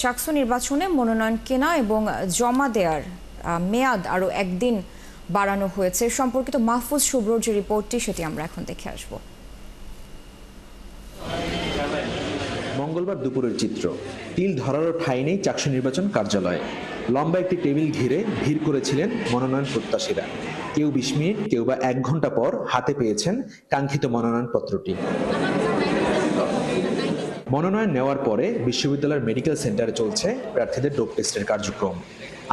চাকসু নির্বাচনে মনোনয়ন কেনা এবং জমা দেওয়ার মেয়াদ আরও একদিন বাড়ানো হয়েছে। সম্পর্কিত মাহফুজ শুভ্রর যে রিপোর্টটি সেটি আমরা এখন দেখে আসব। মঙ্গলবার দুপুরের চিত্র। তিল ধরারও ঠাঁই নেই চাকসু নির্বাচন কার্যালয়ে। লম্বা একটি টেবিল ঘিরে ভিড় করেছিলেন মনোনয়ন প্রত্যাশীরা। কেউ 20 মিনিট, কেউ বা 1 ঘন্টা পর হাতে পেয়েছেন কাঙ্ক্ষিত মনোনয়নপত্রটি। মনোনয়ন নেওয়ার পরে বিশ্ববিদ্যালয়ের মেডিকেল সেন্টারে চলছে প্রার্থীদের ডোপ টেস্টের কার্যক্রম।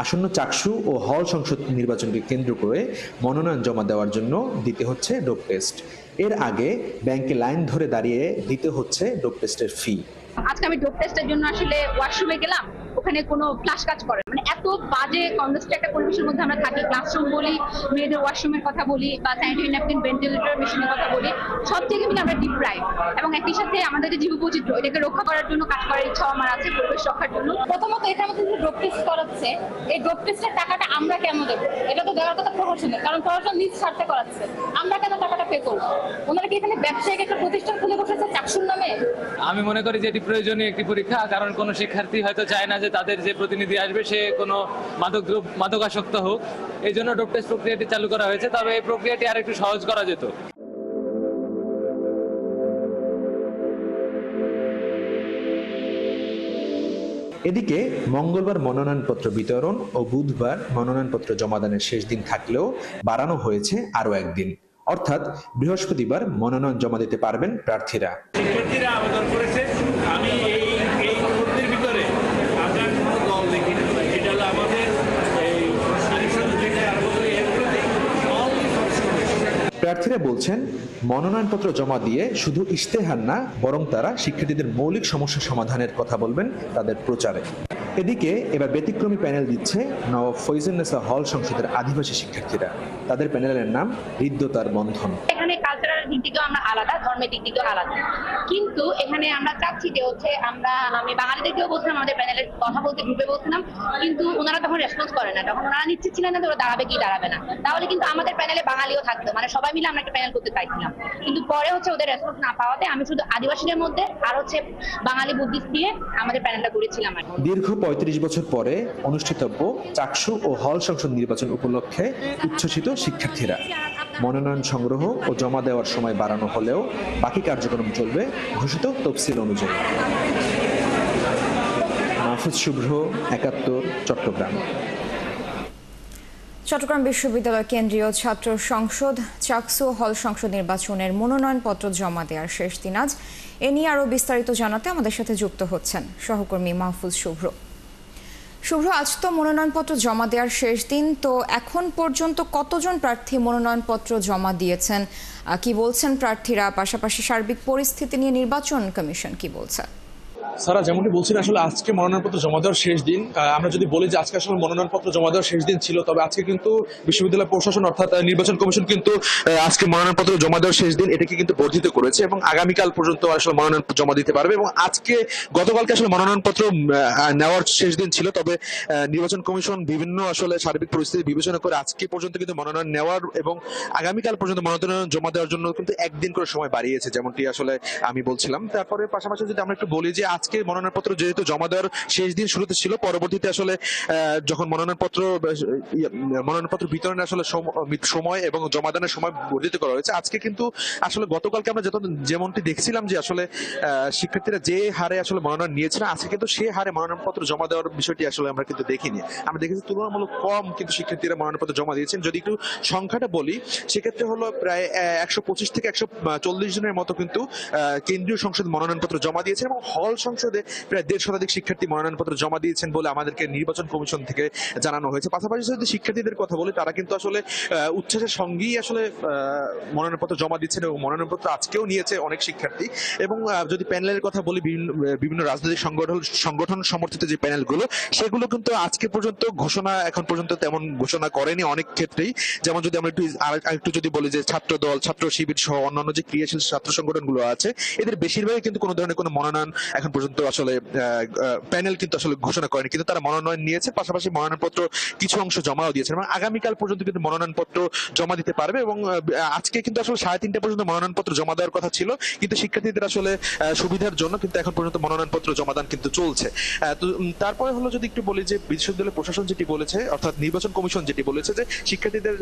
আসন্ন চাকসু ও হল সংসদ নির্বাচনকে কেন্দ্র করে মনোনয়ন জমা দেওয়ার জন্য দিতে হচ্ছে ডোপ টেস্ট। এর আগে ব্যাংকে লাইন ধরে দাঁড়িয়ে দিতে হচ্ছে ডোপ টেস্টের ফি। আজকে আমি ডোপ টেস্টের জন্য আসলে ওয়াশরুমে গেলাম, ওখানে কোনো ফ্লাশ কাজ করে মানে এত বাজে কনজেস্টেড একটা পরিবেশের মধ্যে আমরা থাকি। ক্লাসরুম বলি, মেয়েদের ওয়াশরুমের কথা বলি, বা স্যানিটারি ন্যাপকিন, ভেন্টিলেটর মেশিনের কথা বলি, সব থেকে কিন্তু আমরা ডিপ্রাইভ। এবং একই সাথে আমাদের যে জীববৈচিত্র্য, এটাকে রক্ষা করার জন্য কাজ করার ইচ্ছা আমার আছে, পরিবেশ রক্ষার জন্য। প্রথমত এটা আমাদের যে ডোপ টেস্ট করাচ্ছে, এই ডোপ টেস্টের টাকাটা আমরা কেন দেবো? এটা তো দেওয়ার কথা প্রশাসনের, কারণ প্রশাসন নিজ স্বার্থে করাচ্ছে। আমরা কেন টাকাটা পে করবো? ওনারা কি এখানে ব্যবসায়িক একটা প্রতিষ্ঠান খুলে বসেছে চাকসুর নামে? আমি মনে করি যে এটি প্রয়োজনীয় একটি পরীক্ষা, কারণ কোনো শিক্ষার্থী হয়তো চায় না যে তাদের যে প্রতিনিধি আসবে সে কোনো মাদকাসক্ত হোক। এই জন্য ডোপ টেস্ট প্রক্রিয়াটি চালু করা হয়েছে, তবে এই প্রক্রিয়াটি আর একটু সহজ করা যেত। এদিকে মঙ্গলবার মনোনয়নপত্র বিতরণ ও বুধবার মনোনয়নপত্র জমাদানের শেষ দিন থাকলেও বাড়ানো হয়েছে আরও একদিন, অর্থাৎ বৃহস্পতিবার মনোনয়ন জমা দিতে পারবেন প্রার্থীরা। শিক্ষার্থীরা আবেদন করেছে, আমি এই মুহূর্তের ভিতরে আপনার কোনো দল দেখি না। এটা হলো আমাদের প্রার্থীরা বলছেন, মনোনয়নপত্র জমা দিয়ে শুধু ইশতেহার না, বরং তারা শিক্ষার্থীদের মৌলিক সমস্যা সমাধানের কথা বলবেন তাদের প্রচারে। এদিকে এবার ব্যতিক্রমী প্যানেল দিচ্ছে নওয়াব ফয়জুন্নেসা হল সংসদের আদিবাসী শিক্ষার্থীরা। তাদের প্যানেলের নাম হৃদ্যতার বন্ধন। এখানে কালচারাল দিক থেকেও আমরা আলাদা, ধর্মের দিক থেকেও আলাদা, কিন্তু এখানে আমরা চাচ্ছি যে আমি বাঙালিদেরকেও বলছিলাম, আমাদের প্যানেলের কথা বলতে গ্রুপে বলছিলাম, কিন্তু ওনারা তখন রেসপন্স করে না। তখন ওনারা নিশ্চিত ছিলেন না যে ওরা দাঁড়াবে কি দাঁড়াবে না। তাহলে কিন্তু আমাদের প্যানেলে বাঙালিও থাকতো, মানে সবাই মিলে আমরা একটা প্যানেল করতে চাইছিলাম। কিন্তু পরে ওদের রেসপন্স না পাওয়াতে আমি শুধু আদিবাসীদের মধ্যে আর বাঙালি বুদ্ধিস্ট দিয়ে আমাদের প্যানেলটা করেছিলাম। দীর্ঘ 35 বছর পরে অনুষ্ঠিতব্য চাকসু ও হল সংসদ নির্বাচন উপলক্ষে উচ্ছ্বসিত শিক্ষার্থীরা। মনোনয়ন সংগ্রহ ও জমা দেওয়ার সময় বাড়ানো হলেও বাকি কার্যক্রম চলবে ঘোষিত তফসিল অনুযায়ী। মাহফুজ শুভ্র, 71, চট্টগ্রাম। চট্টগ্রাম বিশ্ববিদ্যালয় কেন্দ্রীয় ছাত্র সংসদ চাকসু হল সংসদ নির্বাচনের মনোনয়নপত্র জমা দেওয়ার শেষ দিন আজ। এ নিয়ে আরও বিস্তারিত জানাতে আমাদের সাথে যুক্ত হচ্ছেন সহকর্মী মাহফুজ শুভ্র। শুভ্র, আজ তো মনোনয়নপত্র জমা দেওয়ার শেষ দিন, তো এখন পর্যন্ত কতজন প্রার্থী মনোনয়নপত্র জমা দিয়েছেন, কি বলছেন প্রার্থীরা, পাশাপাশি সার্বিক পরিস্থিতি নিয়ে নির্বাচন কমিশন কি বলছে? সারা যেমনটি বলছেন, আসলে আজকে মনোনয়নপত্র জমা দেওয়ার শেষ দিন। আমরা যদি বলি যে আজকে আসলে মনোনয়নপত্র জমা দেওয়ার শেষ দিন ছিল, তবে আজকে কিন্তু বিশ্ববিদ্যালয় প্রশাসন অর্থাৎ নির্বাচন কমিশন কিন্তু আজকে মনোনয়নপত্র জমা দেওয়ার শেষ দিন এটাকে কিন্তু বর্ধিত করেছে এবং আগামীকাল পর্যন্ত আসলে মনোনয়নপত্র জমা দিতে পারবে। এবং গতকালকে আসলে মনোনয়নপত্র নেওয়ার শেষ দিন ছিল, তবে নির্বাচন কমিশন বিভিন্ন আসলে সার্বিক পরিস্থিতি বিবেচনা করে আজকে পর্যন্ত কিন্তু মনোনয়ন নেওয়ার এবং আগামীকাল পর্যন্ত মনোনয়ন জমা দেওয়ার জন্য কিন্তু একদিন করে সময় বাড়িয়েছে, যেমনটি আসলে আমি বলছিলাম। তারপরে পাশাপাশি যদি আমরা একটু বলি যে আজকে মনোনয়নপত্র যেহেতু জমা দেওয়ার শেষ দিন শুরুতে ছিল, পরবর্তীতে আসলে যখন মনোনয়নপত্র বিতরণের আসলে সময় এবং জমাদানের সময় বর্ধিত করা হয়েছে। আজকে কিন্তু আসলে গতকালকে আমরা যেমনটি দেখছিলাম যে আসলে শিক্ষার্থীরা যে হারে আসলে মনোনয়ন নিয়েছিলেন, আজকে কিন্তু সে হারে মনোনয়নপত্র জমা দেওয়ার বিষয়টি আসলে আমরা কিন্তু দেখিনি। আমরা দেখেছি তুলনামূলক কম কিন্তু শিক্ষার্থীরা মনোনয়নপত্র জমা দিয়েছেন। যদি একটু সংখ্যাটা বলি, সেক্ষেত্রে হলো প্রায় 125 থেকে 140 জনের মতো কিন্তু কেন্দ্রীয় সংসদ মনোনয়নপত্র জমা দিয়েছেন এবং হল সংসদে প্রায় 1.5 শতাধিক শিক্ষার্থী মনোনয়নপত্র জমা দিয়েছেন বলে আমাদেরকে নির্বাচন কমিশন থেকে জানানো হয়েছে। পাশাপাশি যদি শিক্ষার্থীদের কথা বলি, তারা কিন্তু আসলে উচ্ছ্বাসের সঙ্গেই আসলে মনোনয়নপত্র জমা দিচ্ছেন এবং মনোনয়নপত্র আজকেও নিয়েছে অনেক শিক্ষার্থী। এবং যদি প্যানেলের কথা বলি, বিভিন্ন রাজনৈতিক সংগঠন সমর্থিত যে প্যানেলগুলো, সেগুলো কিন্তু আজকে পর্যন্ত এখন পর্যন্ত তেমন ঘোষণা করেনি অনেক ক্ষেত্রেই। যেমন যদি আমরা একটু যদি বলি যে ছাত্র দল, ছাত্র শিবির সহ অন্যান্য যে ক্রিয়াশীল ছাত্র সংগঠনগুলো আছে, এদের বেশিরভাগই কিন্তু কোনো ধরনের কোনো মনোনয়ন এখন পর্যন্ত আসলে প্যানেল কিন্তু আসলে ঘোষণা করেনি, কিন্তু তারা মনোনয়ন নিয়েছে, পাশাপাশি মনোনয়নপত্র কিছু অংশ জমাও দিয়েছে এবং আগামীকাল পর্যন্ত কিন্তু মনোনয়নপত্র জমা দিতে পারবে। এবং আজকে কিন্তু আসলে 3:30 পর্যন্ত মনোনয়নপত্র জমা দেওয়ার কথা ছিল, কিন্তু শিক্ষার্থীদের আসলে সুবিধার জন্য কিন্তু এখন পর্যন্ত মনোনয়নপত্র জমাদান কিন্তু চলছে। তো তারপরে হলো যদি একটু বলি যে বিশ্ববিদ্যালয় প্রশাসন যেটি বলেছে, অর্থাৎ নির্বাচন কমিশন যেটি বলেছে যে শিক্ষার্থীদের